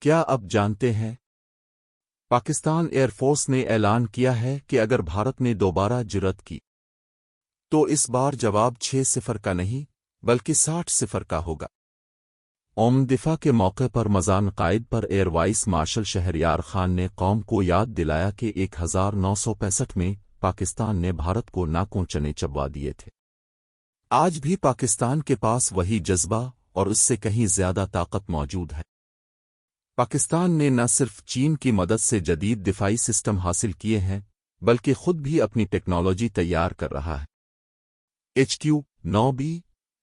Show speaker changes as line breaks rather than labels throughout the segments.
کیا اب جانتے ہیں؟ پاکستان ایئر فورس نے اعلان کیا ہے کہ اگر بھارت نے دوبارہ جرأت کی تو اس بار جواب 6-0 کا نہیں بلکہ 60-0 کا ہوگا۔ دفاع کے موقع پر مزان قائد پر air vice marshal Shahryar Khan نے قوم کو یاد دلایا کہ 1965 میں پاکستان نے بھارت کو ناکوں چنے چبوا دیے تھے۔ آج بھی پاکستان کے پاس وہی جذبہ اور اس سے کہیں زیادہ طاقت موجود ہے۔ پاکستان نے نہ صرف چین کی مدد سے جدید دفاعی سسٹم حاصل کیے ہیں بلکہ خود بھی اپنی ٹیکنالوجی تیار کر رہا ہے۔ HQ-9B،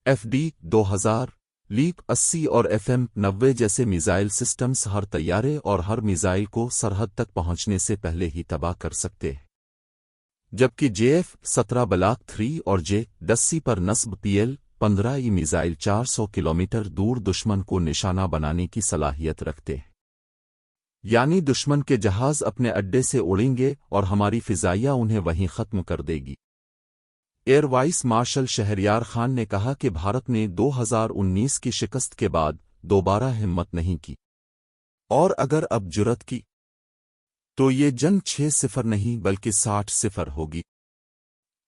FD-2000، لیپ 80 اور FM-90 جیسے میزائل سسٹمز ہر طیارے اور ہر میزائل کو سرحد تک پہنچنے سے پہلے ہی تباہ کر سکتے ہیں، جبکہ JF-17 بلاک 3 اور J-10 پر نصب PL-15 یہ میزائل 400 کلومیٹر دور دشمن کو نشانہ بنانے کی صلاحیت رکھتے ہیں، یعنی دشمن کے جہاز اپنے اڈے سے اڑیں گے اور ہماری فضائیہ انہیں وہیں ختم کر دے گی۔ Air vice marshal Shahryar Khan نے کہا کہ بھارت نے 2019 کی شکست کے بعد دوبارہ ہمت نہیں کی، اور اگر اب جرأت کی تو یہ جنگ 6-0 نہیں بلکہ 60-0 ہوگی۔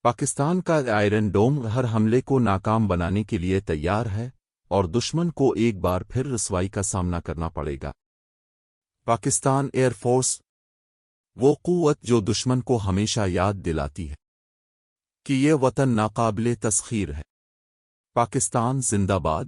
پاکستان کا آئرن ڈوم ہر حملے کو ناکام بنانے کے لیے تیار ہے اور دشمن کو ایک بار پھر رسوائی کا سامنا کرنا پڑے گا۔ پاکستان ایئر فورس، وہ قوت جو دشمن کو ہمیشہ یاد دلاتی ہے کہ یہ وطن ناقابل تسخیر ہے۔ پاکستان زندہ باد۔